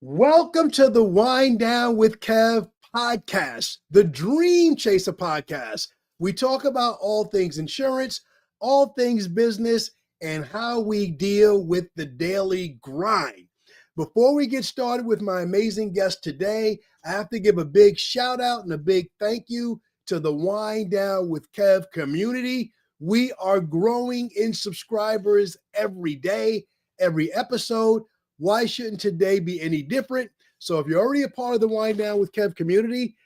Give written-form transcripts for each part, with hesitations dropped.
Welcome to the Wine Down with Kev podcast, the Dream Chaser podcast. We talk about all things insurance, all things business, and how we deal with the daily grind. Before we get started with my amazing guest today, I have to give a big shout out and a big thank you to the Wine Down with Kev community. We are growing in subscribers every day, every episode. Why shouldn't today be any different? So if you're already a part of the Wine Down with Kev community,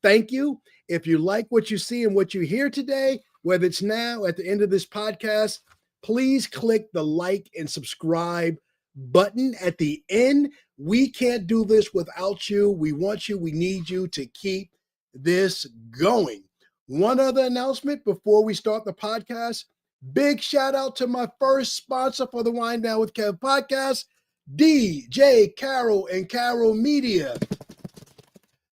thank you. If you like what you see and what you hear today, whether it's now at the end of this podcast, please click the like and subscribe button at the end. We can't do this without you. We want you. We need you to keep this going. One other announcement before we start the podcast. Big shout out to my first sponsor for the Wine Down with Kev podcast, DJ Carol and Carol Media.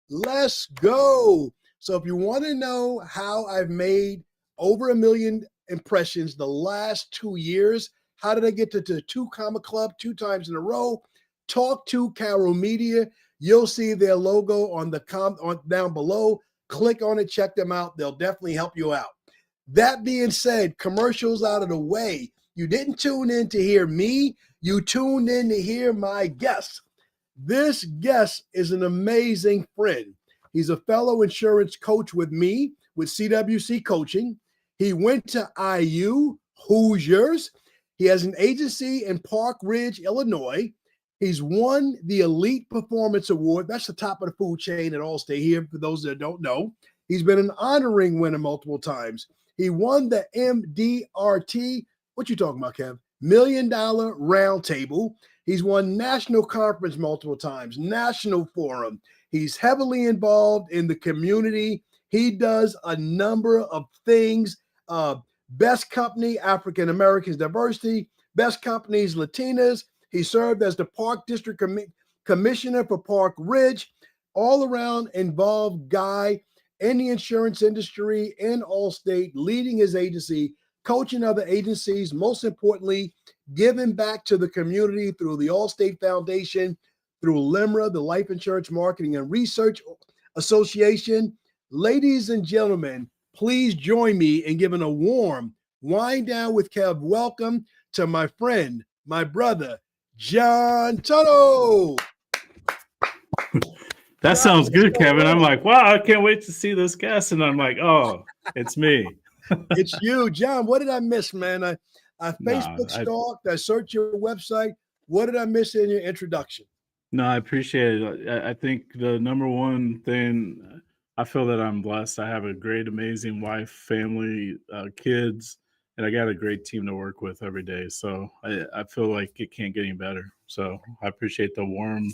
Let's go. So if you want to know how I've made over 1 million impressions the last 2 years, how did I get to the 2 Comma Club 2 times in a row? Talk to Carol Media. You'll see their logo on the down below. Click on it, check them out. They'll definitely help you out. That being said, commercials out of the way. You didn't tune in to hear me. You tuned in to hear my guest. This guest is an amazing friend. He's a fellow insurance coach with me, with CWC Coaching. He went to IU, Hoosiers. He has an agency in Park Ridge, Illinois. He's won the Elite Performance Award. That's the top of the food chain at Allstate here, for those that don't know. He's been an honoring winner multiple times. He won the MDRT. What you talking about, Kev? $1 Million Roundtable. He's won national conference multiple times, national forum. He's heavily involved in the community. He does a number of things. Best company, African Americans diversity. Best companies, Latinas. He served as the Park District Commissioner for Park Ridge. All around involved guy in the insurance industry in Allstate, leading his agency, coaching other agencies, most importantly, giving back to the community through the Allstate Foundation, through LIMRA, the Life Insurance Marketing and Research Association. Ladies and gentlemen, please join me in giving a warm Wine Down with Kev welcome to my friend, my brother, John Tuttle. That sounds good, Kevin. I'm like, wow, I can't wait to see this guest. And I'm like, oh, it's me. It's you, John. What did I miss, man? I Facebook stalked. I searched your website. What did I miss in your introduction? No, I appreciate it. I think the number one thing, I feel that I'm blessed. I have a great, amazing wife, family, kids, and I got a great team to work with every day. So I feel like it can't get any better. So I appreciate the warm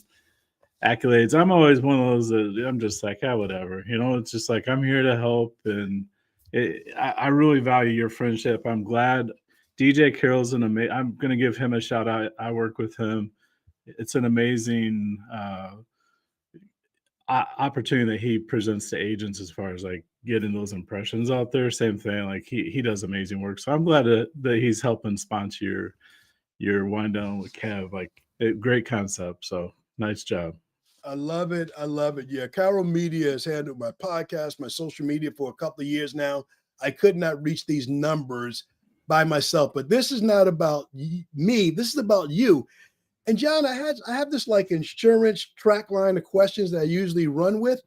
accolades. I'm always one of those that I'm just like, whatever. It's just like, I'm here to help. And I really value your friendship. I'm glad DJ Carroll's I'm going to give him a shout out. I work with him. It's an amazing opportunity that he presents to agents as far as like getting those impressions out there. Same thing. Like he does amazing work. So I'm glad that he's helping sponsor your Wine Down with Kev. Like great concept. So nice job. I love it. I love it. Yeah. Carol Media has handled my podcast, my social media for a couple of years now. I could not reach these numbers by myself, but this is not about me. This is about you. And John, I have this like insurance track line of questions that I usually run with,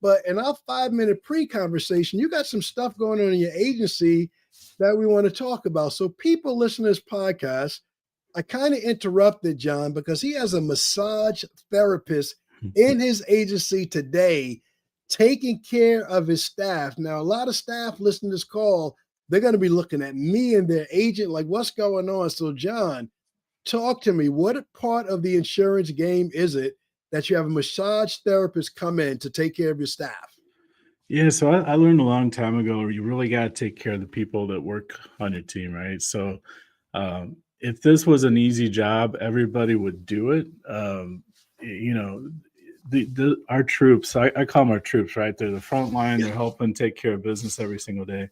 but in our 5-minute pre-conversation, you got some stuff going on in your agency that we want to talk about. So people listen to this podcast, I kind of interrupted John because he has a massage therapist in his agency today, taking care of his staff. Now, a lot of staff listening to this call, they're going to be looking at me and their agent like, what's going on? So, John, talk to me. What part of the insurance game is it that you have a massage therapist come in to take care of your staff? Yeah, so I learned a long time ago, you really got to take care of the people that work on your team, right? So if this was an easy job, everybody would do it. Our troops, I call them our troops, right? They're the front line. They're helping take care of business every single day.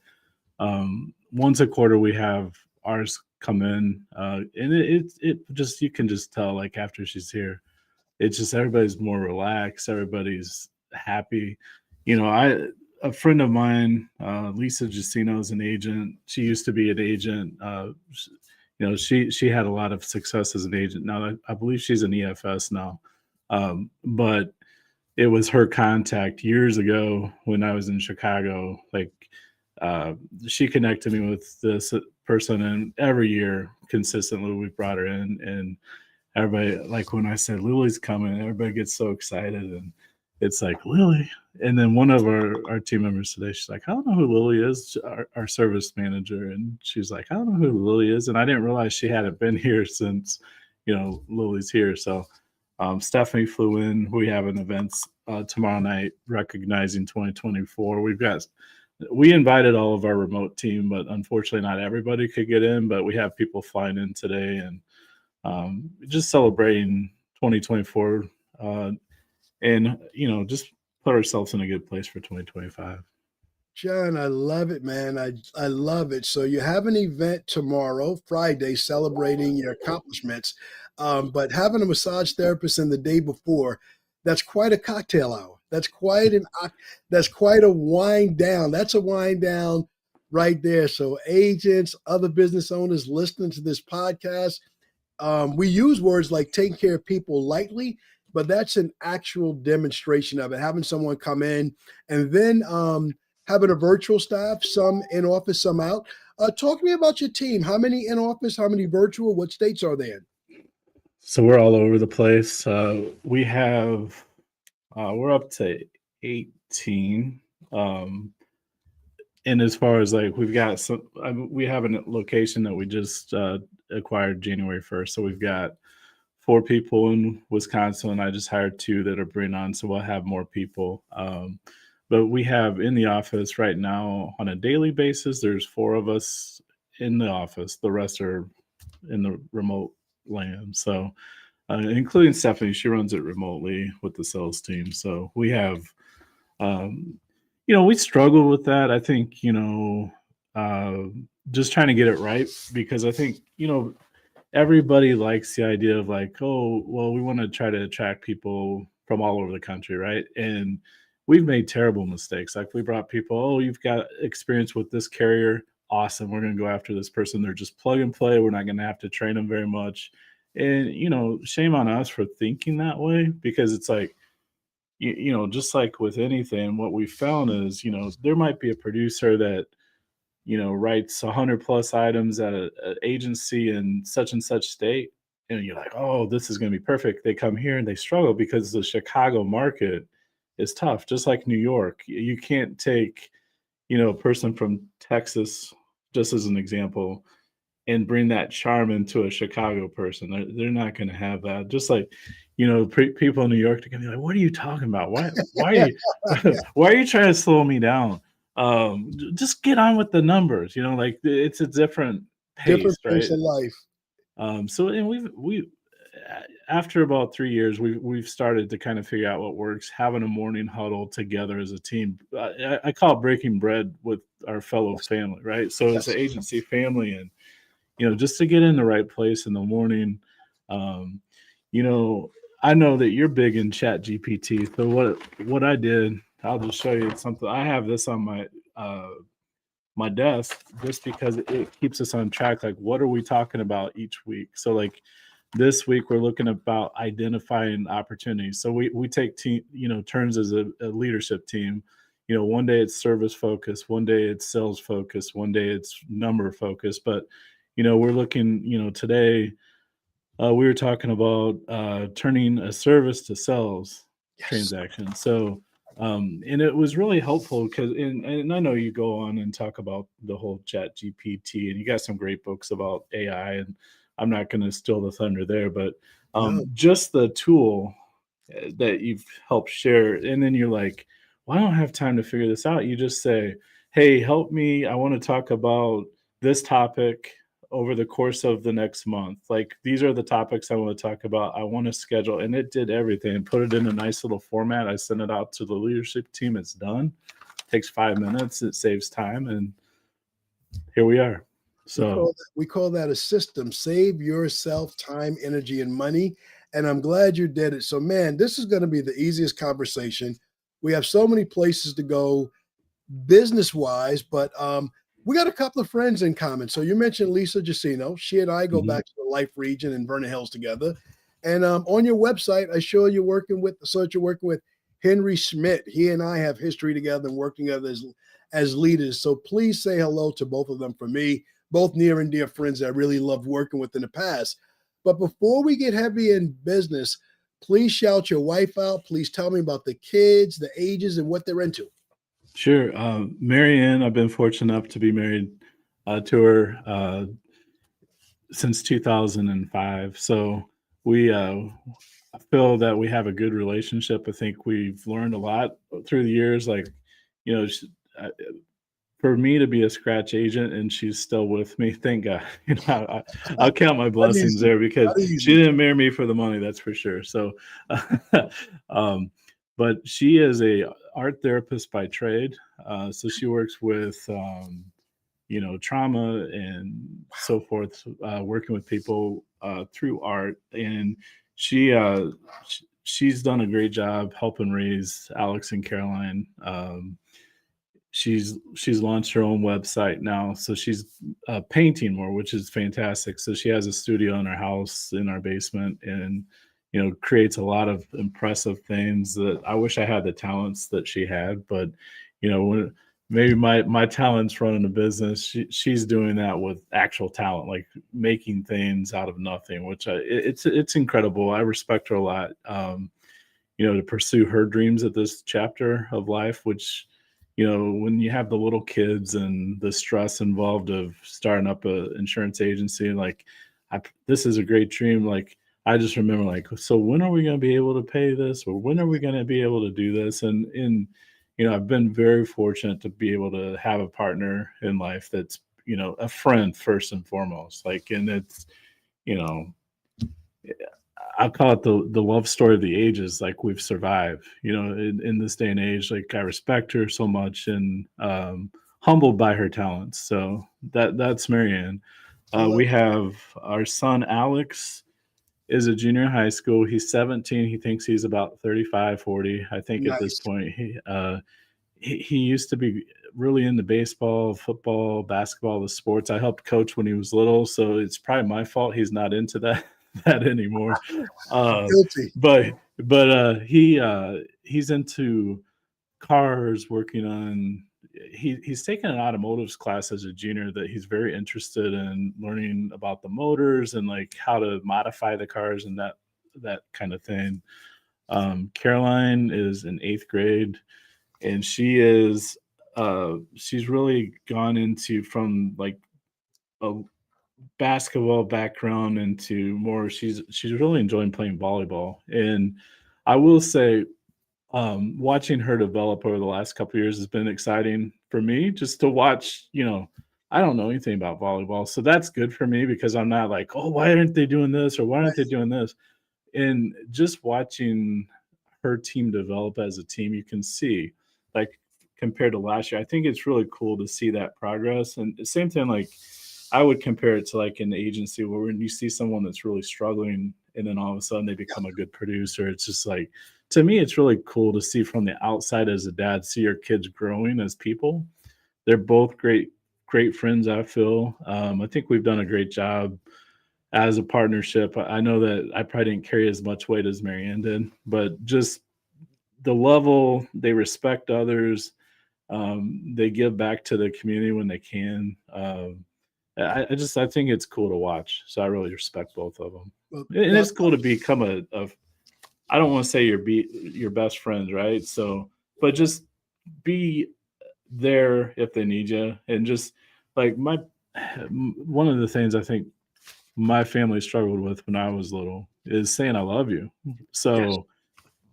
Once a quarter, we have ours come in, and it just, you can just tell, like, after she's here, it's just everybody's more relaxed, everybody's happy. A friend of mine, Lisa Justino, is an agent. She used to be an agent. She had a lot of success as an agent. Now I believe she's an EFS now, but it was her contact years ago when I was in Chicago. Like, she connected me with this person, and every year consistently we brought her in, and everybody, like when I said Lily's coming, everybody gets so excited, and it's like, Lily. And then one of our team members today, she's like, I don't know who Lily is, our service manager. And she's like, I don't know who Lily is. And I didn't realize she hadn't been here since, Lily's here. So Stephanie flew in. We have an event tomorrow night recognizing 2024. We invited all of our remote team, but unfortunately not everybody could get in, but we have people flying in today, and just celebrating 2024, and just put ourselves in a good place for 2025. John, I love it, man. I love it. So you have an event tomorrow, Friday, celebrating your accomplishments, but having a massage therapist in the day before, that's quite a cocktail hour. That's quite a wind down. That's a wind down right there. So agents, other business owners listening to this podcast, we use words like taking care of people lightly, but that's an actual demonstration of it. Having someone come in, and then having a virtual staff, some in office, some out. Talk to me about your team. How many in office? How many virtual? What states are they in? So we're all over the place. We're up to 18. And as far as like, we have a location that we just acquired January 1st. So we've got 4 people in Wisconsin. I just hired 2 that are bringing on, so we'll have more people. But we have in the office right now on a daily basis, there's 4 of us in the office. The rest are in the remote land. So including Stephanie, she runs it remotely with the sales team. So we have, we struggle with that. I think, just trying to get it right, because I think, everybody likes the idea of like, oh, well, we want to try to attract people from all over the country, right? And we've made terrible mistakes. Like, we brought people, oh, you've got experience with this carrier. Awesome. We're going to go after this person. They're just plug and play. We're not going to have to train them very much. And, shame on us for thinking that way, because it's like, just like with anything, what we found is, there might be a producer that, writes 100 plus items at an agency in such and such state. And you're like, oh, this is going to be perfect. They come here and they struggle because the Chicago market is tough, just like New York. You can't take, a person from Texas, just as an example, and bring that charm into a Chicago person. They're not going to have that. Just like, people in New York are going to be like, what are you talking about? Why are you, why are you trying to slow me down? Just get on with the numbers, like it's a different pace, right? Of life. And we after about 3 years, we've started to kind of figure out what works. Having a morning huddle together as a team, I call it breaking bread with our fellow family, right? So it's an agency family, and just to get in the right place in the morning. I know that you're big in Chat GPT. So what I did, I'll just show you something. I have this on my desk just because it keeps us on track. Like, what are we talking about each week? So like this week, we're looking about identifying opportunities. So we take turns as a leadership team. One day it's service focused, one day it's sales focused, one day it's number focused. But, we're looking, today we were talking about turning a service to sales transaction. So, and it was really helpful because, and I know you go on and talk about the whole Chat GPT, and you got some great books about AI, and I'm not going to steal the thunder there, but just the tool that you've helped share. And then you're like, well, I don't have time to figure this out. You just say, hey, help me. I want to talk about this topic over the course of the next month. Like, these are the topics I want to talk about. I want to schedule. And it did everything. Put it in a nice little format. I sent it out to the leadership team. It's done. It takes 5 minutes. It saves time. And here we are. So we call that a system. Save yourself time, energy, and money. and I'm glad you did it. So, man, this is going to be the easiest conversation. We have so many places to go business-wise, but we got a couple of friends in common. So you mentioned Lisa Jacino. She and I go back to the Life region in Vernon Hills together. And on your website, I show you're working with Henry Schmidt. He and I have history together and working together as leaders. So please say hello to both of them for me, both near and dear friends that I really loved working with in the past. But before we get heavy in business, please shout your wife out. Please tell me about the kids, the ages, and what they're into. Sure. Marianne, I've been fortunate enough to be married to her since 2005. So we I feel that we have a good relationship. I think we've learned a lot through the years. Like, you know, for me to be a scratch agent and she's still with me, thank God. You know, I'll count my blessings there because she didn't marry me for the money, that's for sure. So, but she is a art therapist by trade. So she works with, you know, trauma and so forth, working with people through art. And she's done a great job helping raise Alex and Caroline. She's launched her own website now, so she's painting more, which is fantastic. So she has a studio in her house in our basement, and you know, creates a lot of impressive things that I wish I had the talents that she had. But you know, when maybe my talents running a business, she's doing that with actual talent, like making things out of nothing, which it's incredible. I respect her a lot. You know, to pursue her dreams at this chapter of life, which, you know, when you have the little kids and the stress involved of starting up a insurance agency, like this is a great dream. Like, I just remember like, so when are we going to be able to pay this, or when are we going to be able to do this? And you know, I've been very fortunate to be able to have a partner in life that's, you know, a friend first and foremost. Like, and it's, you know, I call it the love story of the ages. Like, we've survived, you know, in this day and age. Like, I respect her so much, and humbled by her talents. So that's Marianne. We have our son Alex is a junior in high school. He's 17. He thinks he's about 35, 40. I think at this point he used to be really into baseball, football, basketball, the sports. I helped coach when he was little, so it's probably my fault he's not into that anymore. Guilty. But he's into cars, working on he's taken an automotives class as a junior that he's very interested in learning about the motors and like how to modify the cars and that kind of thing. Caroline is in 8th grade, and she's really gone into, from like a basketball background, into more, she's really enjoying playing volleyball. And I will say, watching her develop over the last couple of years has been exciting for me, just to watch. You know, I don't know anything about volleyball, so that's good for me because I'm not like, oh, why aren't they doing this, or why aren't they doing this? And just watching her team develop as a team, you can see, like, compared to last year, I think it's really cool to see that progress. And the same thing, like, I would compare it to like an agency where when you see someone that's really struggling and then all of a sudden they become a good producer, it's just like, to me, it's really cool to see from the outside as a dad, see your kids growing as people. They're both great friends, I feel. I think we've done a great job as a partnership. I know that I probably didn't carry as much weight as Marianne did, but just the level, they respect others. They give back to the community when they can. I think it's cool to watch. So I really respect both of them. And it's cool to become I don't want to say your best friends, right? So, but just be there if they need you. And just like one of the things I think my family struggled with when I was little is saying I love you. So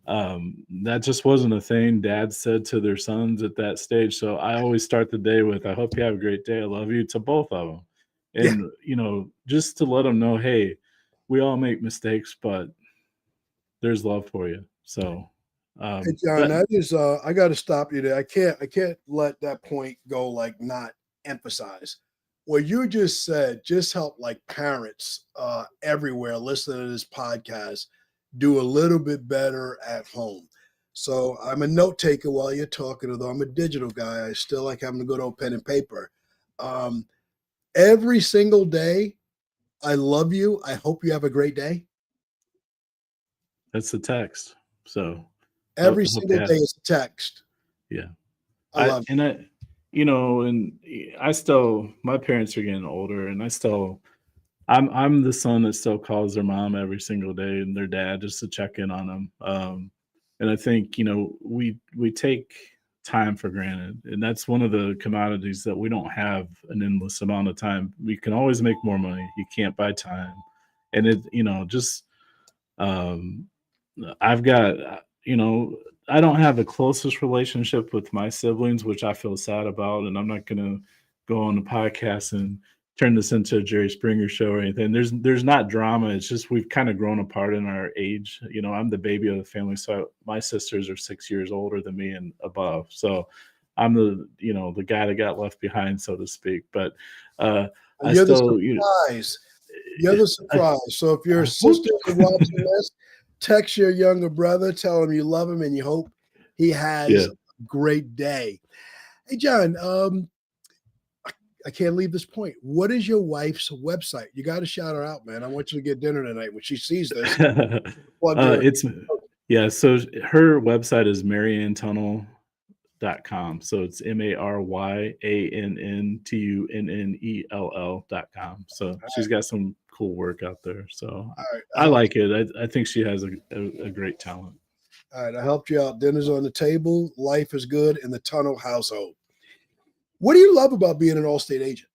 that just wasn't a thing Dad said to their sons at that stage. So I always start the day with, I hope you have a great day, I love you, to both of them. And you know, just to let them know, hey, we all make mistakes, but there's love for you. So Hey, John, I got to stop you there. I can't let that point go, like, not emphasize what you just said. Just help like parents everywhere listening to this podcast do a little bit better at home. So I'm a note taker while you're talking, although I'm a digital guy. I still like having a good old pen and paper. Um, every single day, I love you. I hope you have a great day. That's the text. So Every hope single you day have, is a text. yeah. I love it. I still, my parents are getting older, and I'm the son that still calls their mom every single day and their dad just to check in on them. And I think we take time for granted, and that's one of the commodities that we don't have an endless amount of time. We can always make more money. You can't buy time, and just um, I've got, I don't have the closest relationship with my siblings, which I feel sad about. And I'm not going to go on the podcast and turn this into a Jerry Springer show or anything. There's not drama. It's just we've kind of grown apart in our age. I'm the baby of the family, so my sisters are 6 years older than me and above. So I'm the guy that got left behind, so to speak. But I You're the still, surprise. You're the surprise. So if your whoop. sister is watching this, text your younger brother, tell him you love him and you hope he has Yeah. a great day. Hey, John, I can't leave this point. What is your wife's website? You got to shout her out, man. I want you to get dinner tonight when she sees this. Plug her. It's yeah. So her website is maryantunnel.com. So it's MARYANNTUNNELL.com. So she's got some cool work out there. So All right, I like it. I think she has a great talent. All right, I helped you out. Dinner's on the table. Life is good in the Tunnel household. What do you love about being an Allstate agent?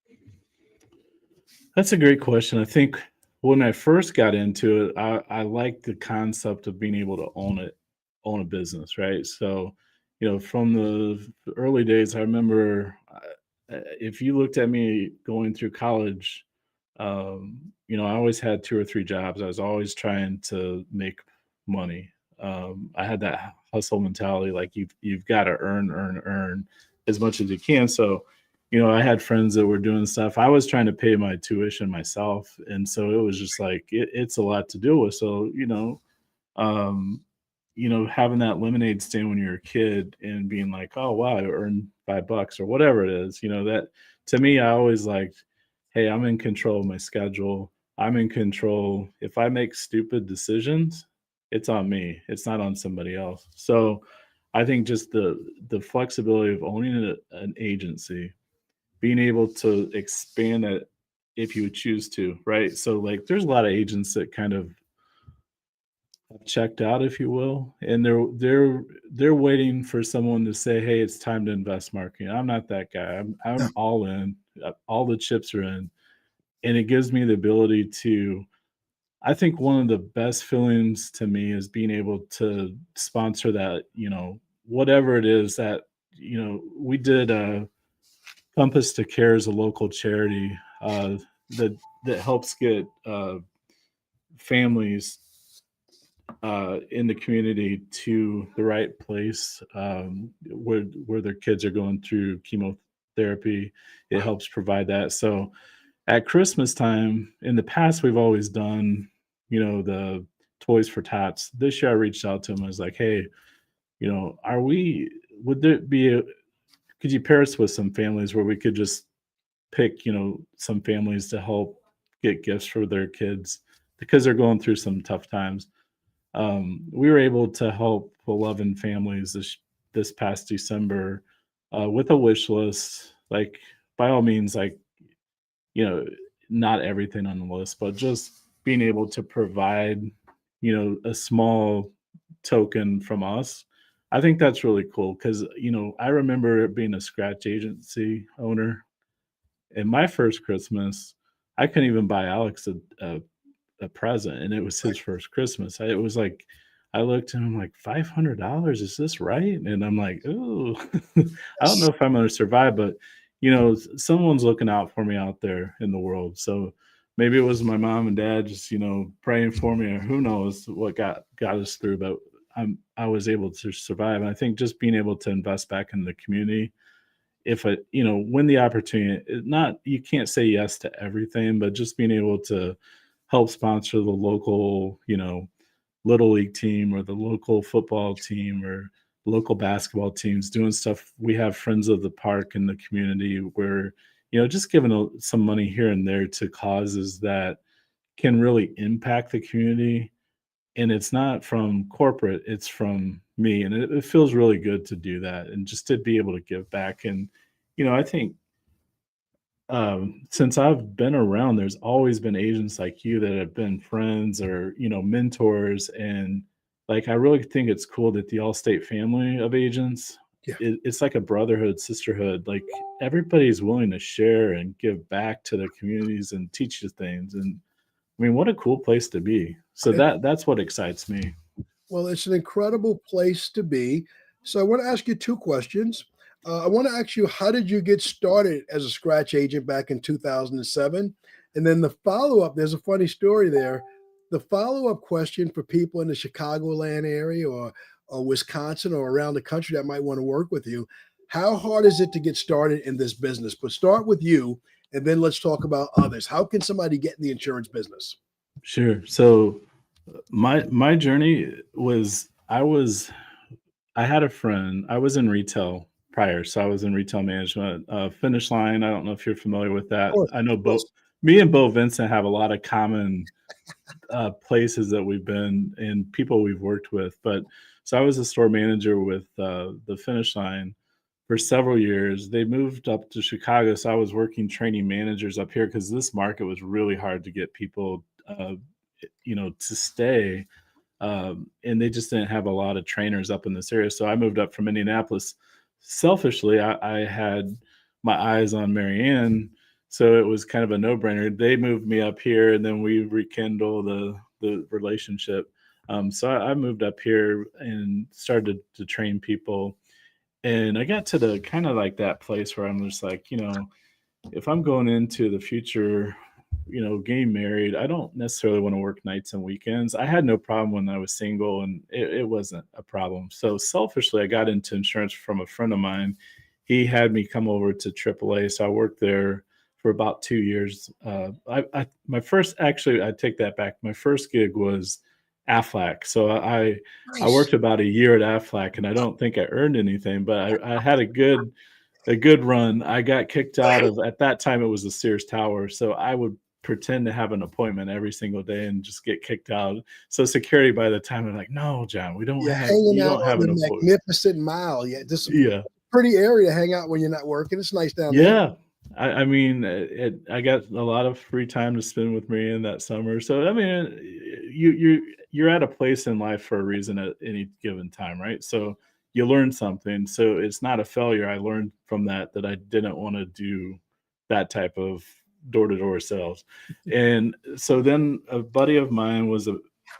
That's a great question. I think when I first got into it, I liked the concept of being able to own a business, right? So, from the early days, I remember if you looked at me going through college, I always had two or three jobs. I was always trying to make money. I had that hustle mentality, like you've got to earn as much as you can. So, I had friends that were doing stuff. I was trying to pay my tuition myself, and so it was just like it's a lot to deal with. So, um, having that lemonade stand when you're a kid and being like, oh wow, I earned $5 or whatever it is, that to me, I always liked, hey, I'm in control of my schedule. I'm in control. If I make stupid decisions, it's on me. It's not on somebody else. So I think just the flexibility of owning an agency, being able to expand it if you choose to, right? So like there's a lot of agents that kind of checked out, if you will, and they're waiting for someone to say, "Hey, it's time to invest marketing." I'm not that guy. I'm all in. All the chips are in, and it gives me the ability to. I think one of the best feelings to me is being able to sponsor that. Whatever it is that we did. Compass to Care is a local charity that helps get families in the community to the right place where their kids are going through chemotherapy. It helps provide that. So at Christmas time, in the past, we've always done, the Toys for Tots. This year, I reached out to them. I was like, hey, would there be could you pair us with some families where we could just pick, some families to help get gifts for their kids because they're going through some tough times. We were able to help 11 families this past December with a wish list. Like, by all means, like, you know, not everything on the list, but just being able to provide, a small token from us. I think that's really cool because, I remember being a scratch agency owner, and my first Christmas, I couldn't even buy Alex a present, and it was his first Christmas. It was like I looked and I'm like, $500, is this right? And I'm like, oh, I don't know if I'm going to survive, but someone's looking out for me out there in the world. So maybe it was my mom and dad just praying for me, or who knows what got us through. But I was able to survive, and I think just being able to invest back in the community, if when the opportunity, not, you can't say yes to everything, but just being able to help sponsor the local little league team or the local football team or local basketball teams doing stuff. We have friends of the park in the community where, just giving some money here and there to causes that can really impact the community. And it's not from corporate, it's from me. And it feels really good to do that and just to be able to give back. And, I think since I've been around, there's always been agents like you that have been friends or, mentors. And like, I really think it's cool that the Allstate family of agents, Yeah. it's like a brotherhood, sisterhood. Like everybody's willing to share and give back to their communities and teach you things. And I mean, what a cool place to be. So that's what excites me. Well, it's an incredible place to be. So I want to ask you two questions. I want to ask you, how did you get started as a scratch agent back in 2007? And then the follow-up, there's a funny story there. The follow-up question for people in the Chicagoland area or Wisconsin or around the country that might want to work with you, how hard is it to get started in this business? But start with you, and then let's talk about others. How can somebody get in the insurance business? Sure. So my journey was I had a friend. I was in retail prior, so I was in retail management. Finish Line. I don't know if you're familiar with Of that. course, I know of course. me and Bo Vincent have a lot of common places that we've been and people we've worked with. But so I was a store manager with the Finish Line for several years. They moved up to Chicago, so I was working training managers up here because this market was really hard to get people, to stay. And they just didn't have a lot of trainers up in this area. So I moved up from Indianapolis. Selfishly, I had my eyes on Marianne, so it was kind of a no-brainer. They moved me up here, and then we rekindle the relationship. So I moved up here and started to train people. And I got to the kind of like that place where I'm just like, if I'm going into the future, getting married, I don't necessarily want to work nights and weekends. I had no problem when I was single, and it wasn't a problem. So selfishly, I got into insurance from a friend of mine. He had me come over to AAA, so I worked there for about 2 years. My first, actually, I take that back. My first gig was Aflac. So I Nice. worked about a year at Aflac, and I don't think I earned anything, but I had a good run. I got kicked out of, at that time it was the Sears Tower, so I would pretend to have an appointment every single day and just get kicked out. So security by the time I'm like, "No, John, You're hanging you out don't on have the an appointment." Magnificent Mile. Yeah, this is a Yeah. pretty area to hang out when you're not working. It's nice down there. Yeah. I mean, I got a lot of free time to spend with Marianne that summer. So I mean, you're at a place in life for a reason at any given time, right? So you learn something. So it's not a failure. I learned from that I didn't want to do that type of door-to-door sales. And so then a buddy of mine was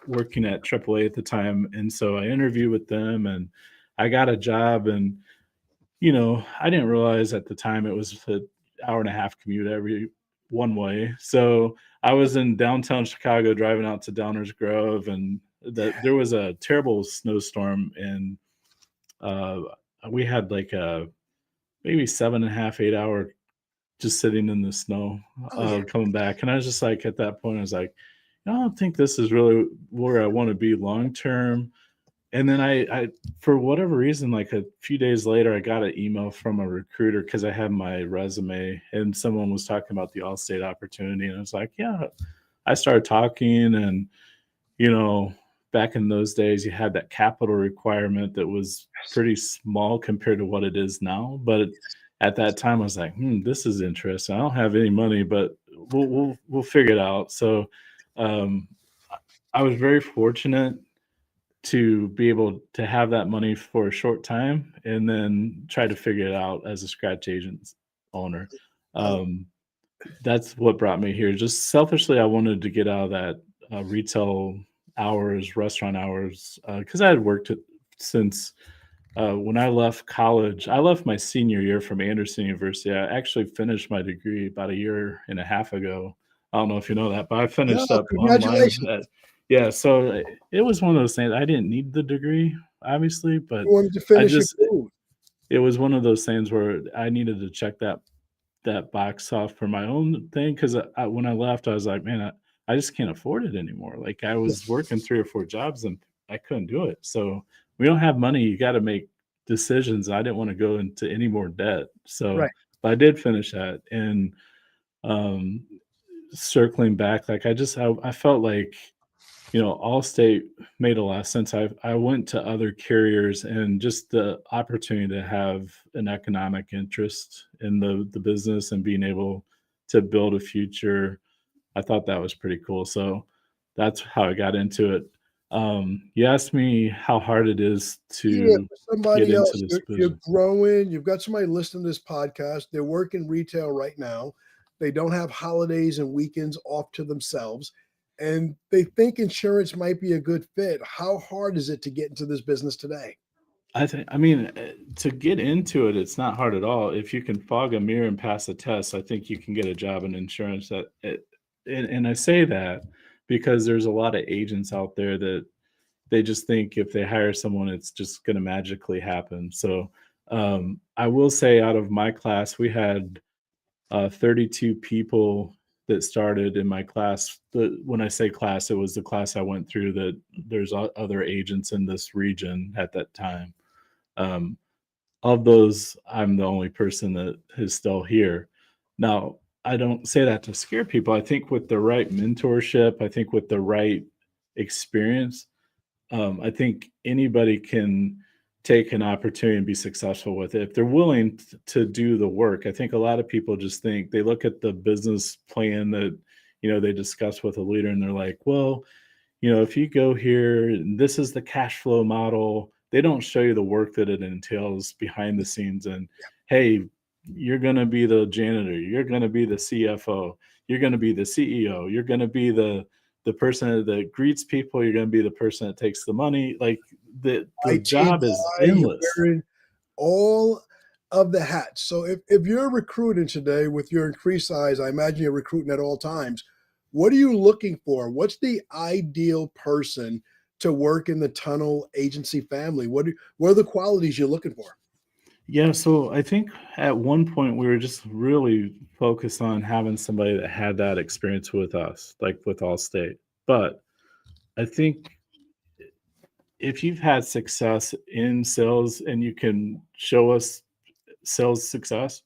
working at AAA at the time, and so I interviewed with them and I got a job. And I didn't realize at the time it was an hour and a half commute every one way. So I was in downtown Chicago driving out to Downers Grove, and there was a terrible snowstorm, and uh, we had like a maybe 7.5, 8 hour just sitting in the snow Oh yeah. coming back. And I was just like, at that point, I was like, I don't think this is really where I want to be long term. And then I for whatever reason, like a few days later, I got an email from a recruiter because I had my resume and someone was talking about the Allstate opportunity. And I was like, yeah. I started talking, and, you know, back in those days, you had that capital requirement that was pretty small compared to what it is now. But at that time, I was like, this is interesting. I don't have any money, but we'll figure it out. So um, I was very fortunate to be able to have that money for a short time and then try to figure it out as a scratch agent owner. Oh, Um, that's what brought me here. Just selfishly, I wanted to get out of that retail hours, restaurant hours, because I had worked since when I left college. I left my senior year from Anderson University. I actually finished my degree about a year and a half ago. I don't know if you know that, but I no, finished up online. congratulations. Yeah, so it was one of those things. I didn't need the degree, obviously, but You wanted to I finish your just food. it was one of those things where I needed to check that box off for my own thing because when I left, I was like, man, I just can't afford it anymore. Like I Yeah. was working 3 or 4 jobs and I couldn't do it. So we don't have money. You got to make decisions. I didn't want to go into any more debt. So, Right. but I did finish that. And um, circling back, like I felt like, Allstate made a lot of sense. I went to other carriers and just the opportunity to have an economic interest in the business and being able to build a future, I thought that was pretty cool. So that's how I got into it. You asked me how hard it is Yeah, to for get somebody into else, this you're business. growing. You've got somebody listening to this podcast. They're working retail right now. They don't have holidays and weekends off to themselves, and they think insurance might be a good fit. How hard is it to get into this business today? I mean, to get into it, it's not hard at all. If you can fog a mirror and pass a test, I think you can get a job in insurance. And I say that because there's a lot of agents out there that they just think if they hire someone, it's just going to magically happen. So I will say, out of my class, we had 32 people that started in my class. When I say class, it was the class I went through. That there's other agents in this region at that time. Um, of those, I'm the only person that is still here. Now, I don't say that to scare people. I think with the right mentorship, I think with the right experience, I think anybody can take an opportunity and be successful with it if they're willing to do the work. I think a lot of people just think they look at the business plan that they discuss with a leader, and they're like, well, if you go here and this is the cash flow model, they don't show you the work that it entails behind the scenes. And hey, you're going to be the janitor, you're going to be the CFO, you're going to be the CEO, you're going to be the person that greets people, you're going to be the person that takes the money. Like the IT job is guy, you're endless. wearing all of the hats. So if you're recruiting today with your increased size, I imagine you're recruiting at all times. What are you looking for? What's the ideal person to work in the tunnel agency family? What are the qualities you're looking for? Yeah, so I think at one point we were just really focused on having somebody that had that experience with us, like with Allstate. But I think if you've had success in sales and you can show us sales success,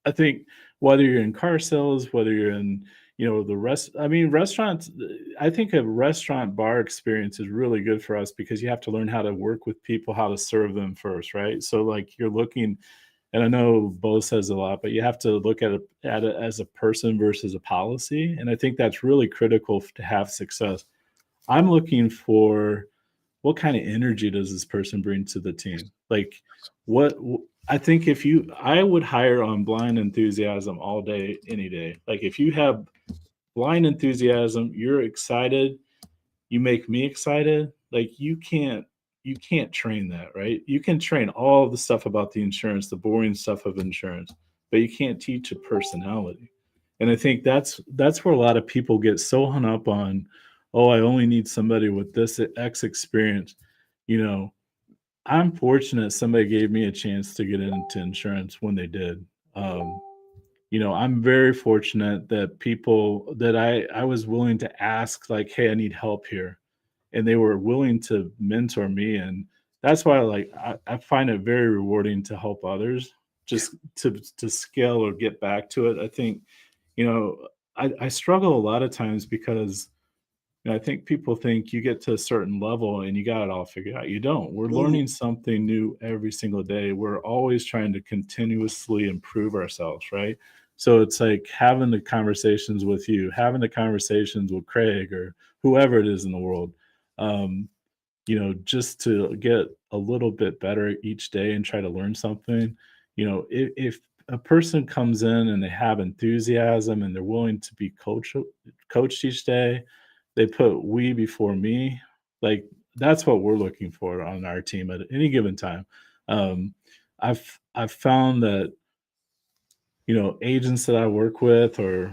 I think whether you're in car sales, whether you're in, the I mean, restaurants, I think a restaurant bar experience is really good for us because you have to learn how to work with people, how to serve them first, right? So like you're looking, and I know Bo says a lot, but you have to look at it as a person versus a policy. And I think that's really critical to have success. I'm looking for what kind of energy does this person bring to the team? Like, I think I would hire on blind enthusiasm all day, any day. Like, if you have blind enthusiasm, you're excited, you make me excited. Like, you can't train that, right? You can train all the stuff about the insurance, the boring stuff of insurance, but you can't teach a personality. And I think that's where a lot of people get so hung up on, oh, I only need somebody with this X experience. You know, I'm fortunate somebody gave me a chance to get into insurance when they did. Um, I'm very fortunate that people that I was willing to ask, like, hey, I need help here, and they were willing to mentor me. And that's why I find it very rewarding to help others, just to scale or get back to it. I think, you know, I struggle a lot of times because I think people think you get to a certain level and you got it all figured out. You don't. We're Mhm. learning something new every single day. We're always trying to continuously improve ourselves, right? So it's like having the conversations with you, having the conversations with Craig or whoever it is in the world, um, just to get a little bit better each day and try to learn something. If a person comes in and they have enthusiasm and they're willing to be coached each day, they put we before me. Like that's what we're looking for on our team at any given time. Um, I've found that agents that I work with or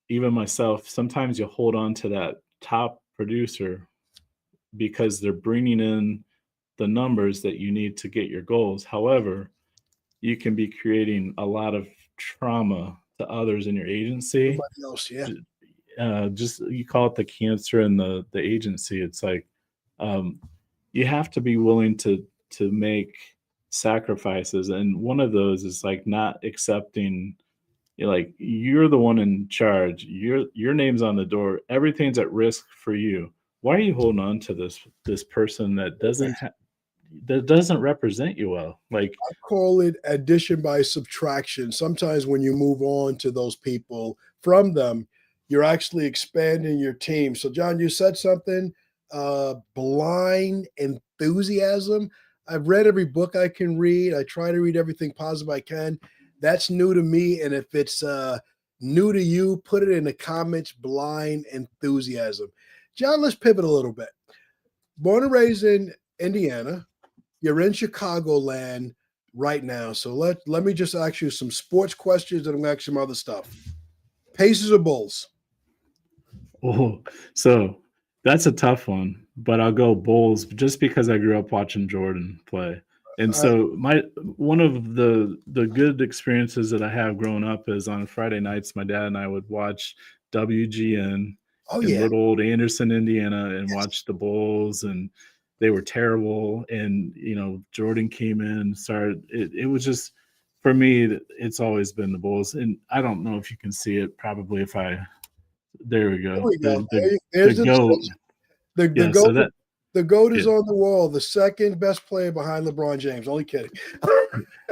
even myself, sometimes you hold on to that top producer because they're bringing in the numbers that you need to get your goals. However, you can be creating a lot of trauma to others in your agency. Somebody else, yeah. just you call it the cancer and the agency. It's like um, you have to be willing to make sacrifices, and one of those is like not accepting. Like you're the one in charge. Your name's on the door. Everything's at risk for you. Why are you holding on to this person that doesn't represent you well? Like, I call it addition by subtraction. Sometimes when you move on to those people from them, you're actually expanding your team. So, John, you said something, blind enthusiasm. I've read every book I can read. I try to read everything positive I can. That's new to me. And if it's new to you, put it in the comments, blind enthusiasm. John, let's pivot a little bit. Born and raised in Indiana, you're in Chicagoland right now. So let me just ask you some sports questions and I'm going to ask you some other stuff. Pacers or Bulls? oh, so that's a tough one, but I'll go Bulls just because I grew up watching Jordan play. And All right. so my one of the good experiences that I have growing up is on Friday nights, my dad and I would watch WGN Oh, in yeah. little old Anderson, Indiana, and Yes. watch the Bulls, and they were terrible. And Jordan came in, started. It was just for me. It's always been the Bulls, and I don't know if you can see it. Probably if I there we There go. we go. The There's the goat. The Yeah. goat. So that The GOAT is yeah. on the wall, the second best player behind LeBron James. Only kidding.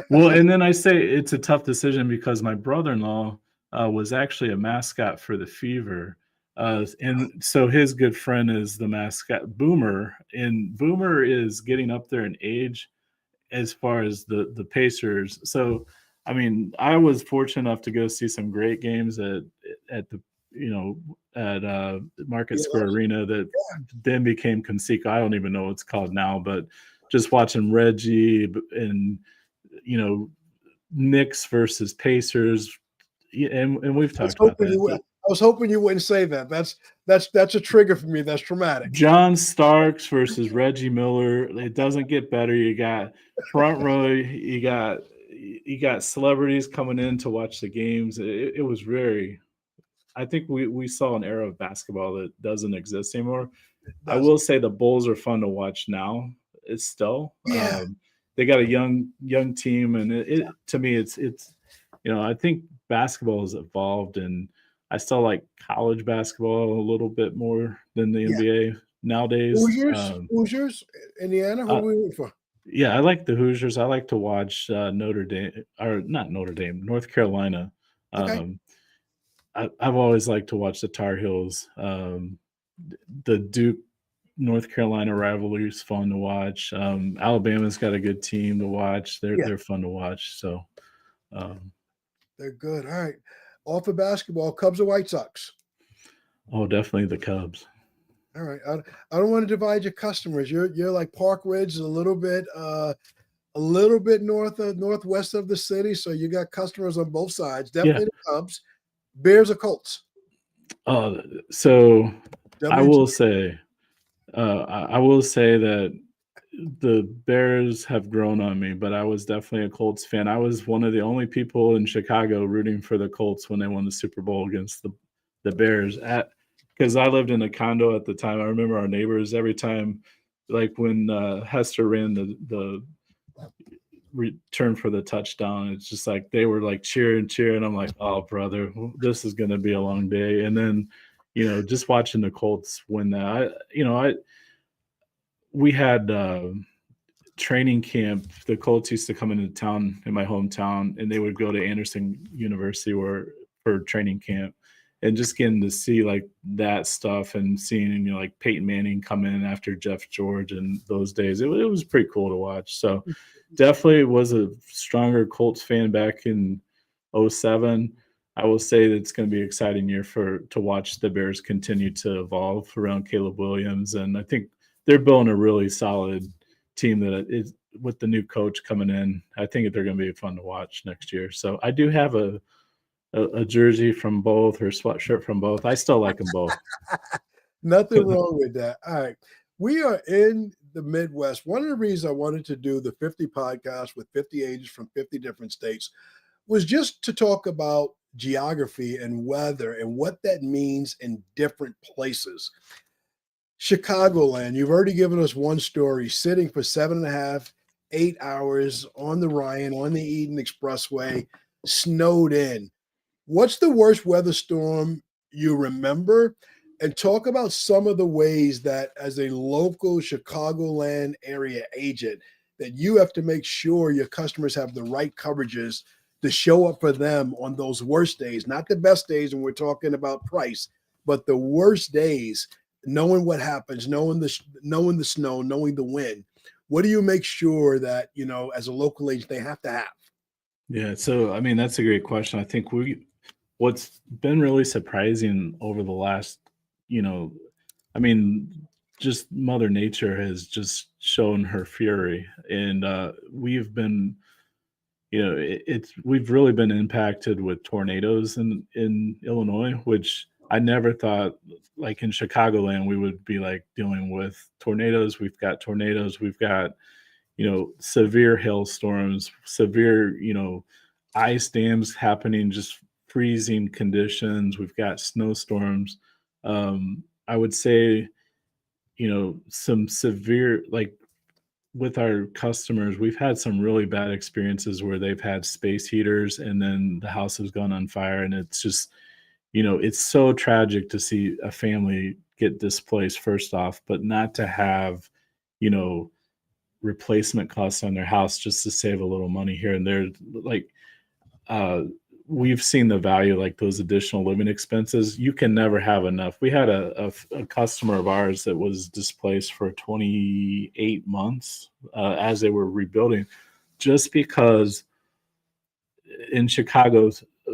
Well, and then I say it's a tough decision because my brother-in-law was actually a mascot for the Fever. And so his good friend is the mascot Boomer, and Boomer is getting up there in age as far as the Pacers. So, I mean, I was fortunate enough to go see some great games at the at Market Yeah, Square Arena that then became Conseco. I don't even know what it's called now, but just watching Reggie and Knicks versus Pacers, and we've I was talked about hoping that. I was hoping you wouldn't say that. That's a trigger for me. That's traumatic. John Starks versus Reggie Miller. It doesn't get better. You got front row. You got celebrities coming in to watch the games. It was very. I think we saw an era of basketball that doesn't exist anymore. I That's, will say the Bulls are fun to watch now. It's still. yeah. They got a young team, and it to me it's I think basketball has evolved, and I still like college basketball a little bit more than the Yeah. NBA nowadays. Hoosiers, Indiana. Who are we rooting for? Yeah, I like the Hoosiers. I like to watch Notre Dame, or not Notre Dame, North Carolina. Okay. I've always liked to watch the Tar Heels. The Duke North Carolina rivalry is fun to watch. Alabama's got a good team to watch. They're fun to watch. So They're good. All right. Off of basketball, Cubs or White Sox? definitely the Cubs. All right. I don't want to divide your customers. You're like Park Ridge, a little bit northwest of the city. So you got customers on both sides. Definitely the Cubs. Bears or Colts? So I WG. will say that the Bears have grown on me, but I was definitely a Colts fan. I was one of the only people in Chicago rooting for the Colts when they won the Super Bowl against the Bears. Because I lived in a condo at the time. I remember our neighbors every time, like when Hester ran the return for the touchdown. It's just like they were like cheering. I'm like, oh brother, this is going to be a long day. And then, just watching the Colts win that, we had training camp. The Colts used to come into town in my hometown, and they would go to Anderson University for training camp, and just getting to see like that stuff and seeing like Peyton Manning come in after Jeff George and those days. It was pretty cool to watch. So definitely was a stronger Colts fan back in 07. I will say that it's going to be an exciting year to watch the Bears continue to evolve around Caleb Williams, and I think they're building a really solid team that is with the new coach coming in. I think they're going to be fun to watch next year. So I do have a jersey from both or sweatshirt from both. I still like them both. Nothing wrong with that. All right. We are in the Midwest. One of the reasons I wanted to do the 50 podcast with 50 agents from 50 different states was just to talk about geography and weather and what that means in different places. Chicagoland, you've already given us one story, sitting for 7.5, 8 hours on the Ryan, on the Eden Expressway, snowed in. What's the worst weather storm you remember? And talk about some of the ways that, as a local Chicagoland area agent, that you have to make sure your customers have the right coverages to show up for them on those worst days, not the best days when we're talking about price, but the worst days, knowing what happens, knowing the snow, knowing the wind. What do you make sure that, as a local agent, they have to have? Yeah, so I mean that's a great question. I think what's been really surprising over the last, I mean, just Mother Nature has just shown her fury, and we've been, we've really been impacted with tornadoes in Illinois, which I never thought, like in Chicagoland, we would be like dealing with tornadoes. We've got tornadoes. We've got severe hailstorms, severe, ice dams happening, just freezing conditions. We've got snowstorms. I would say, some severe, like with our customers, we've had some really bad experiences where they've had space heaters and then the house has gone on fire. And it's just, it's so tragic to see a family get displaced first off, but not to have, you know, replacement costs on their house just to save a little money here and there. Like, we've seen the value, like those additional living expenses. You can never have enough. We had a customer of ours that was displaced for 28 months as they were rebuilding, just because in Chicago,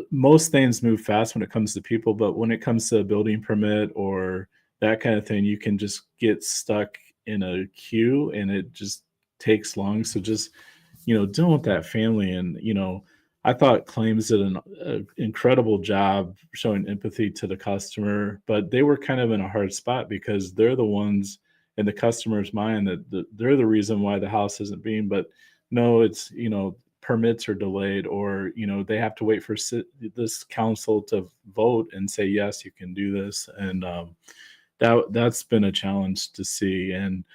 most things move fast when it comes to people, but when it comes to a building permit or that kind of thing, you can just get stuck in a queue and it just takes long. So just, dealing with that family and, I thought claims did an incredible job showing empathy to the customer, but they were kind of in a hard spot because they're the ones in the customer's mind that they're the reason why the house isn't being, but no, it's, permits are delayed or, they have to wait for this council to vote and say, yes, you can do this. And that's been a challenge to see. And,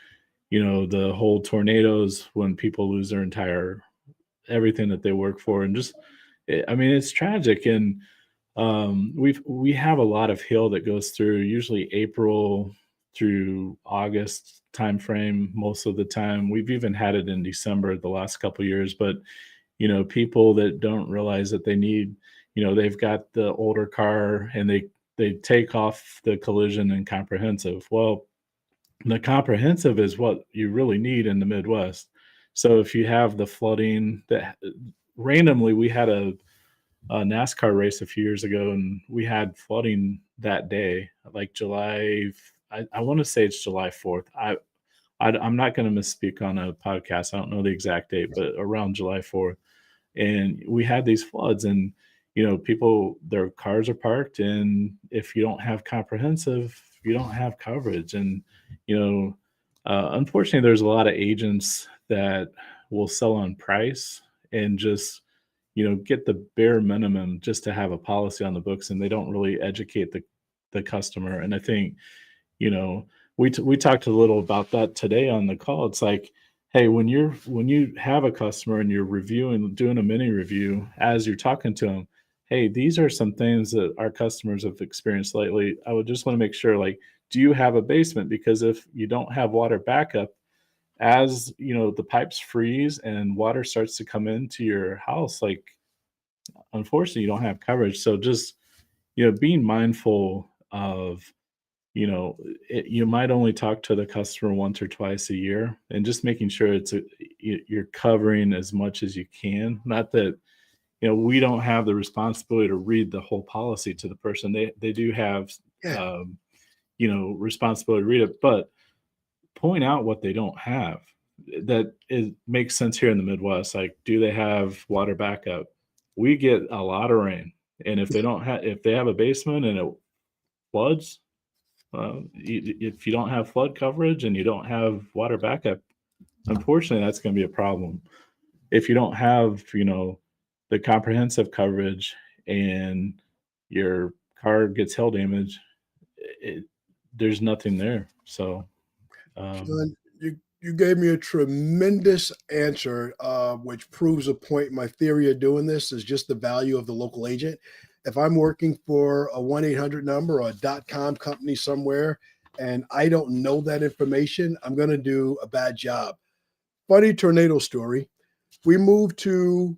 the whole tornadoes when people lose their entire everything that they work for and just I mean it's tragic. And we have a lot of hail that goes through usually April through August timeframe most of the time. We've even had it in December the last couple of years, but people that don't realize that they need, they've got the older car and they take off the collision and comprehensive. Well, the comprehensive is what you really need in the Midwest. So if you have the flooding that randomly, we had a NASCAR race a few years ago and we had flooding that day, like I want to say it's July 4th. I'm not going to misspeak on a podcast. I don't know the exact date, but around July 4th. And we had these floods and, people, their cars are parked. And if you don't have comprehensive, you don't have coverage. And, unfortunately, there's a lot of agents that will sell on price and just, get the bare minimum just to have a policy on the books. And they don't really educate the customer. And I think, we talked a little about that today on the call. It's like, hey, when you have a customer and you're doing a mini review as you're talking to them, hey, these are some things that our customers have experienced lately. I would just want to make sure, like, do you have a basement? Because if you don't have water backup, as the pipes freeze and water starts to come into your house, like, unfortunately, you don't have coverage. So just, being mindful of, you might only talk to the customer once or twice a year and just making sure you're covering as much as you can. Not that, we don't have the responsibility to read the whole policy to the person. They do have, responsibility to read it, but point out what they don't have. That it makes sense here in the Midwest. Like, do they have water backup? We get a lot of rain. And if they have a basement and it floods, if you don't have flood coverage and you don't have water backup, unfortunately, that's going to be a problem. If you don't have, the comprehensive coverage and your car gets hail damage, there's nothing there. So, John, you gave me a tremendous answer, which proves a point. My theory of doing this is just the value of the local agent. If I'm working for a 1-800 number or a .com company somewhere and I don't know that information, I'm going to do a bad job. Funny tornado story. We moved to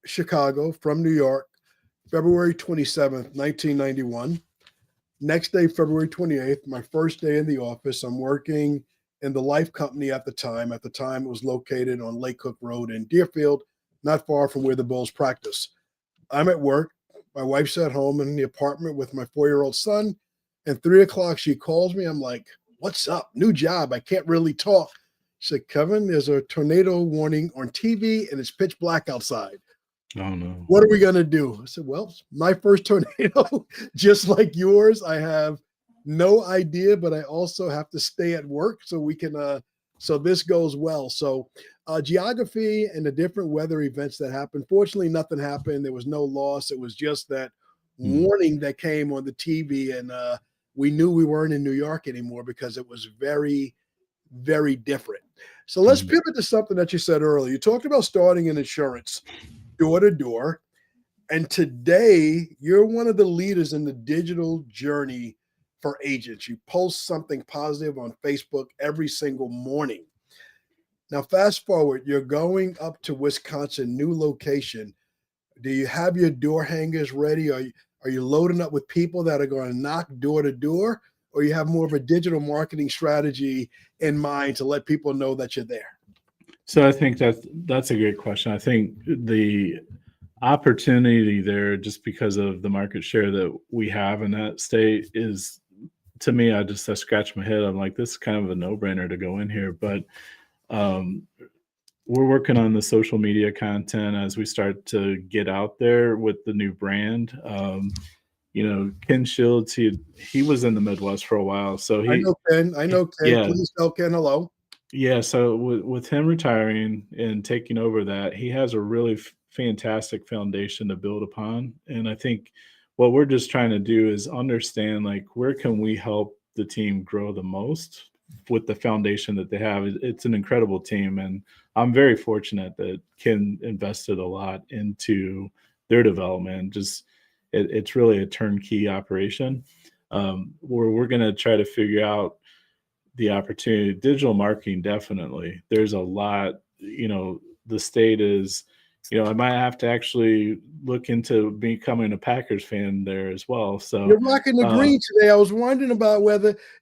Chicago from New York, February 27th, 1991. Next day, February 28th, my first day in the office. I'm working in the Life Company at the time. At the time, it was located on Lake Cook Road in Deerfield, not far from where the Bulls practice. I'm at work. My wife's at home in the apartment with my 4-year-old son. And 3 o'clock, she calls me. I'm like, what's up? New job. I can't really talk. She said, Kevin, there's a tornado warning on TV and it's pitch black outside. oh no. What are we going to do? I said, well, my first tornado, just like yours. I have no idea, but I also have to stay at work so we can, so this goes well. So geography and the different weather events that happened, fortunately, nothing happened. There was no loss. It was just that warning that came on the TV. And we knew we weren't in New York anymore because it was very, very different. So let's pivot to something that you said earlier. You talked about starting in insurance, door to door. And today, you're one of the leaders in the digital journey for agents. You post something positive on Facebook every single morning. Now, fast forward, you're going up to Wisconsin, new location. Do you have your door hangers ready? Are you loading up with people that are going to knock door to door? Or you have more of a digital marketing strategy in mind to let people know that you're there? So I think that's a great question. I think the opportunity there, just because of the market share that we have in that state, is, to me, I scratch my head. I'm like, this is kind of a no-brainer to go in here. But we're working on the social media content as we start to get out there with the new brand. Ken Shields, he was in the Midwest for a while. So I know Ken. Yeah. Please tell Ken hello. Yeah, so with him retiring and taking over that, he has a really fantastic foundation to build upon. And I think what we're just trying to do is understand, like, where can we help the team grow the most with the foundation that they have. It's an incredible team, and I'm very fortunate that Ken invested a lot into their development. It's really a turnkey operation. We're going to try to figure out the opportunity. Digital marketing, definitely. There's a lot, the state is, I might have to actually look into becoming a Packers fan there as well. So you're rocking the green today. I was wondering about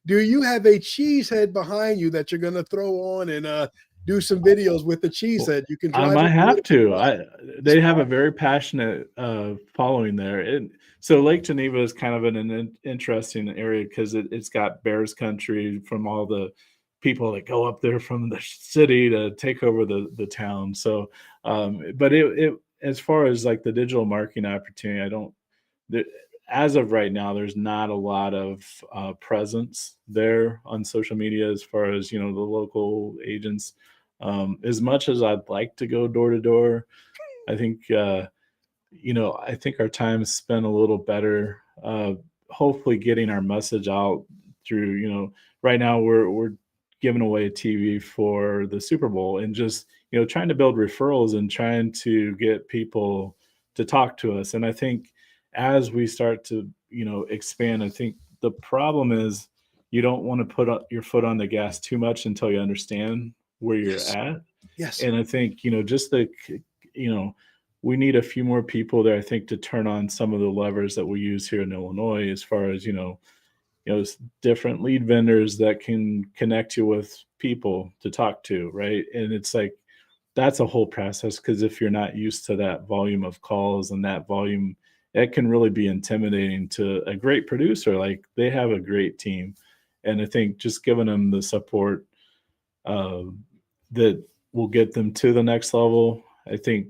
do you have a cheese head behind you that you're going to throw on and do some videos with the cheese head? You can drive. I might have to. They have a very passionate following there. And so Lake Geneva is kind of an interesting area because it's got Bears country from all the people that go up there from the city to take over the town. So, but it as far as like the digital marketing opportunity, as of right now, there's not a lot of presence there on social media as far as, the local agents. As much as I'd like to go door to door, I think, I think our time is spent a little better, hopefully getting our message out through, right now we're giving away a TV for the Super Bowl and just, trying to build referrals and trying to get people to talk to us. And I think as we start to, expand, I think the problem is you don't want to put your foot on the gas too much until you understand where you're at. Yes. And I think, we need a few more people there, I think, to turn on some of the levers that we use here in Illinois, as far as, different lead vendors that can connect you with people to talk to. Right. And it's like, that's a whole process, because if you're not used to that volume of calls and that volume, it can really be intimidating to a great producer. Like, they have a great team. And I think just giving them the support that will get them to the next level. I think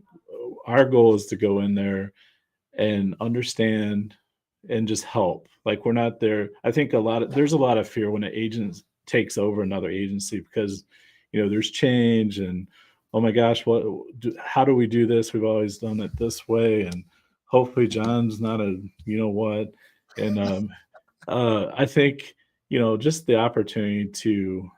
our goal is to go in there and understand and just help. Like, we're not there. I think there's a lot of fear when an agent takes over another agency, because, there's change and, oh my gosh, how do we do this? We've always done it this way. And hopefully John's not a you know what, and I think just the opportunity to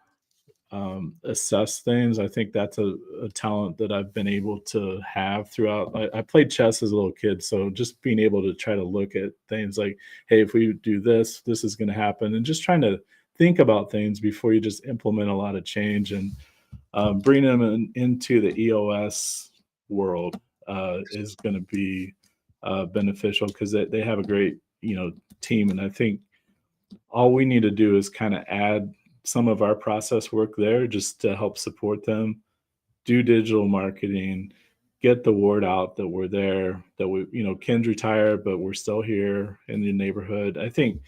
assess things. I think that's a talent that I've been able to have throughout. I played chess as a little kid, so just being able to try to look at things like, hey, if we do this, this is going to happen, and just trying to think about things before you just implement a lot of change and bring them into the EOS world is going to be beneficial because they have a great team, and I think all we need to do is kind of add some of our process work there just to help support them, do digital marketing, get the word out that we're there, that we, Ken's retired, but we're still here in the neighborhood. I think,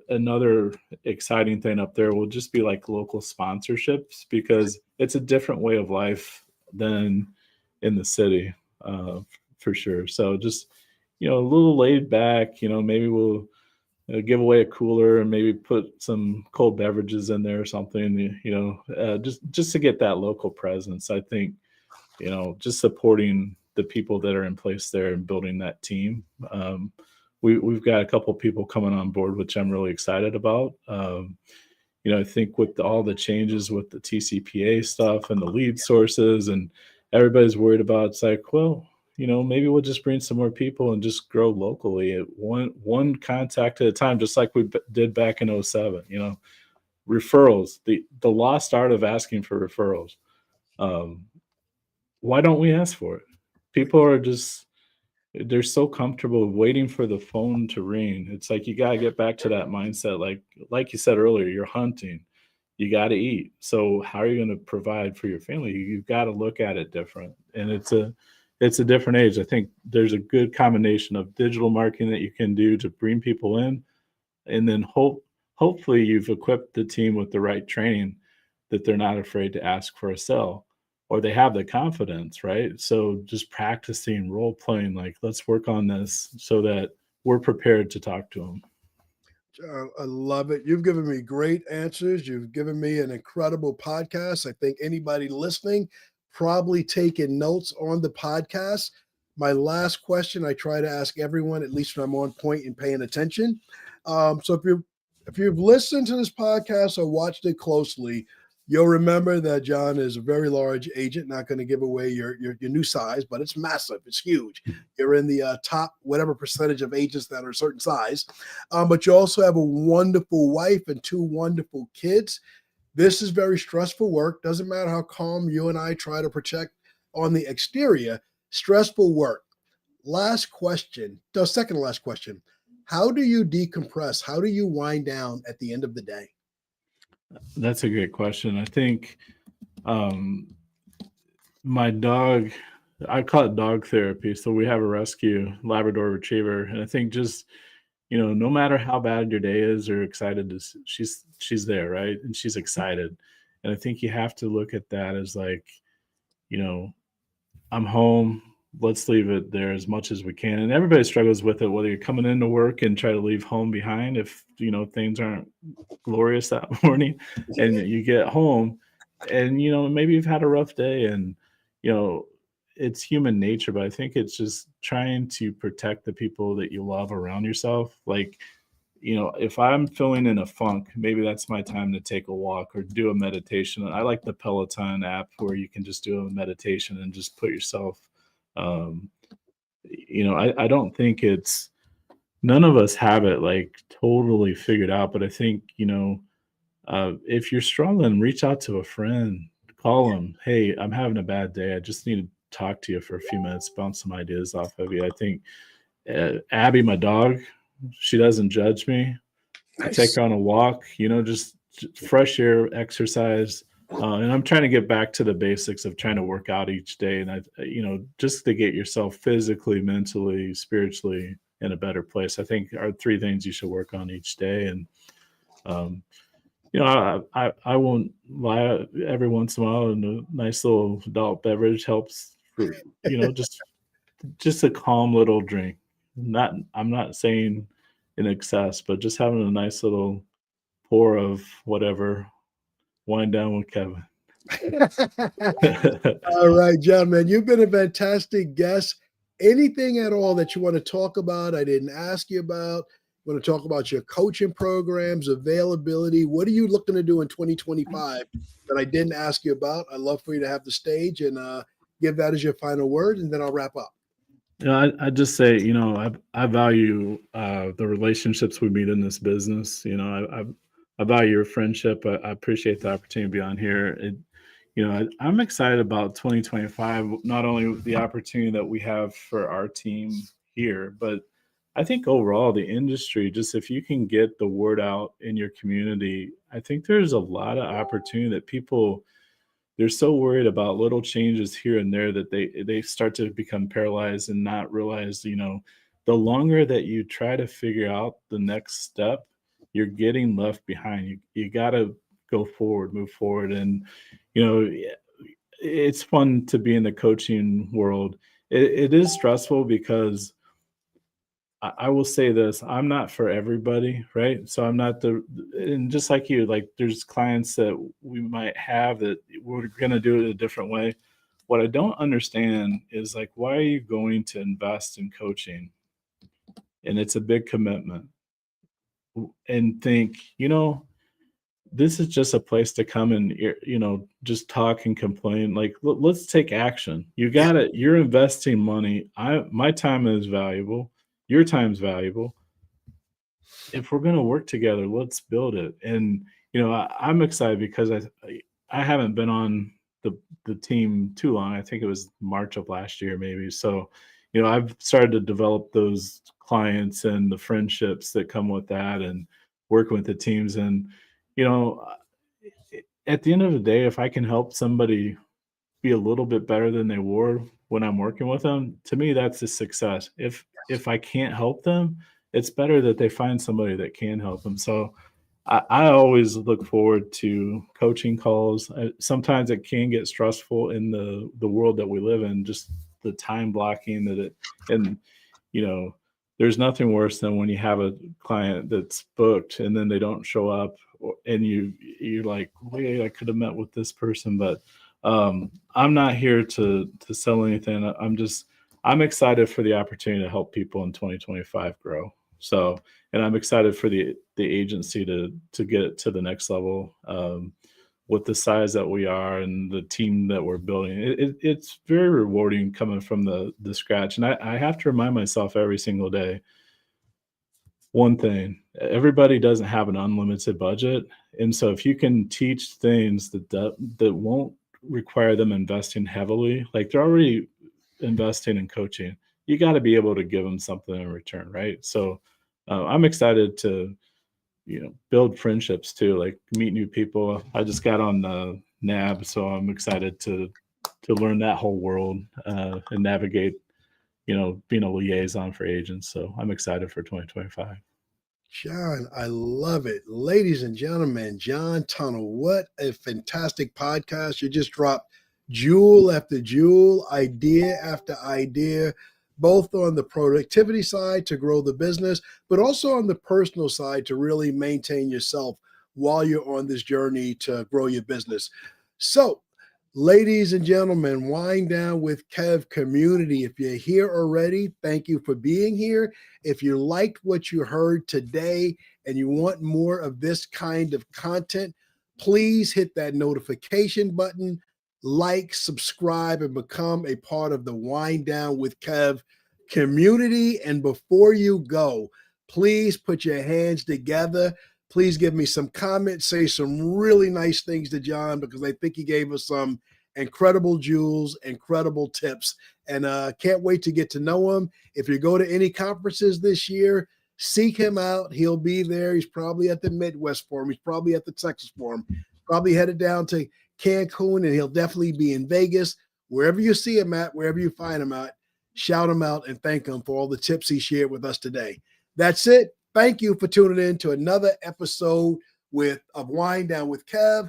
another exciting thing up there will just be like local sponsorships because it's a different way of life than in the city, for sure. So just, a little laid back, maybe we'll give away a cooler and maybe put some cold beverages in there or something, just to get that local presence. I think, just supporting the people that are in place there and building that team. We've got a couple people coming on board, which I'm really excited about. I think with all the changes with the TCPA stuff and the lead sources and everybody's worried about, it's like, well, maybe we'll just bring some more people and just grow locally at one contact at a time, just like we did back in 2007. Referrals, the lost art of asking for referrals. Why don't we ask for it? People are they're so comfortable waiting for the phone to ring. It's like you got to get back to that mindset. Like you said earlier, you're hunting, you got to eat. So how are you going to provide for your family? You've got to look at it different, and it's a different age. I think there's a good combination of digital marketing that you can do to bring people in, and then hopefully you've equipped the team with the right training that they're not afraid to ask for a sell, or they have the confidence, right? So just practicing role playing, like, let's work on this so that we're prepared to talk to them. I love it. You've given me great answers. You've given me an incredible podcast. I think anybody listening probably taking notes on the podcast. My last question, I try to ask everyone, at least when I'm on point and paying attention. So if you've listened to this podcast or watched it closely, you'll remember that John is a very large agent. Not going to give away your new size, but it's massive. It's huge. You're in the top whatever percentage of agents that are a certain size. But you also have a wonderful wife and two wonderful kids. This is very stressful work. Doesn't matter how calm you and I try to project on the exterior. Stressful work. Last question. No, second to last question. How do you decompress? How do you wind down at the end of the day? That's a great question. I think my dog, I call it dog therapy. So we have a rescue Labrador Retriever, and I think just no matter how bad your day is or excited, she's there, right? And she's excited, and I think you have to look at that as like, I'm home. Let's leave it there as much as we can. And everybody struggles with it, whether you're coming into work and try to leave home behind if things aren't glorious that morning, and you get home and maybe you've had a rough day, and it's human nature, but I think it's just trying to protect the people that you love around yourself. Like, if I'm feeling in a funk, maybe that's my time to take a walk or do a meditation. I like the Peloton app where you can just do a meditation and just put yourself, I don't think none of us have it like totally figured out, but I think, if you're struggling, reach out to a friend, call them. Hey, I'm having a bad day. I just need to talk to you for a few minutes, bounce some ideas off of you. I think Abby, my dog, she doesn't judge me. Nice. I take her on a walk, just fresh air, exercise. And I'm trying to get back to the basics of trying to work out each day. And just to get yourself physically, mentally, spiritually in a better place, I think are three things you should work on each day. And, I won't lie, every once in a while, and a nice little adult beverage helps for, just a calm little drink. I'm not saying in excess, but just having a nice little pour of whatever. Wine Down with Kevin. All right, gentlemen, you've been a fantastic guest. anything at all that you want to talk about I didn't ask you about? You want to talk about your coaching programs, availability? What are you looking to do in 2025 that I didn't ask you about? I'd love for you to have the stage and give that as your final word, and then I'll wrap up. I just say, I value the relationships we meet in this business. I value your friendship. I appreciate the opportunity to be on here. I'm excited about 2025, not only the opportunity that we have for our team here, but I think overall the industry, just if you can get the word out in your community, I think there's a lot of opportunity that people, they're so worried about little changes here and there that they start to become paralyzed and not realize, the longer that you try to figure out the next step, you're getting left behind. You got to go forward, move forward. And, it's fun to be in the coaching world. It is stressful because I will say this, I'm not for everybody, right? So I'm not and just like you, like there's clients that we might have that we're going to do it a different way. What I don't understand is like, why are you going to invest in coaching? And it's a big commitment and think, this is just a place to come and, just talk and complain. Like, let's take action. You're investing money. My time is valuable. Your time's valuable. If we're going to work together, let's build it. And, I'm excited because I haven't been on the team too long. I think it was March of last year, maybe. So, I've started to develop those clients and the friendships that come with that and working with the teams. And, at the end of the day, if I can help somebody be a little bit better than they were when I'm working with them, to me, that's a success. If I can't help them, it's better that they find somebody that can help them. So I always look forward to coaching calls. Sometimes it can get stressful in the world that we live in, just the time blocking and there's nothing worse than when you have a client that's booked and then they don't show up, and you're like, wait, I could have met with this person, but I'm not here to sell anything. I'm excited for the opportunity to help people in 2025 grow. So, and I'm excited for the agency to get it to the next level with the size that we are and the team that we're building. It's very rewarding coming from the scratch. And I have to remind myself every single day, one thing, everybody doesn't have an unlimited budget. And so if you can teach things that won't require them investing heavily, like they're already investing in coaching, you got to be able to give them something in return, right? So I'm excited to build friendships too, like meet new people. I just got on the NAB, so I'm excited to learn that whole world and navigate being a liaison for agents. So I'm excited for 2025. John, I love it. Ladies and gentlemen, John Tunnell, what a fantastic podcast. You just dropped jewel after jewel, idea after idea, both on the productivity side to grow the business, but also on the personal side to really maintain yourself while you're on this journey to grow your business. So, ladies and gentlemen, Wine Down with Kev community, if you're here already, thank you for being here. If you liked what you heard today and you want more of this kind of content, please hit that notification button, like, subscribe, and become a part of the Wine Down with Kev community. And before you go, please put your hands together. Please give me some comments, say some really nice things to John, because I think he gave us some incredible jewels, incredible tips, and can't wait to get to know him. If you go to any conferences this year, seek him out. He'll be there. He's probably at the Midwest Forum. He's probably at the Texas Forum, probably headed down to Cancun, and he'll definitely be in Vegas. Wherever you see him at, wherever you find him at, shout him out and thank him for all the tips he shared with us today. That's it. Thank you for tuning in to another episode of Wine Down with Kev.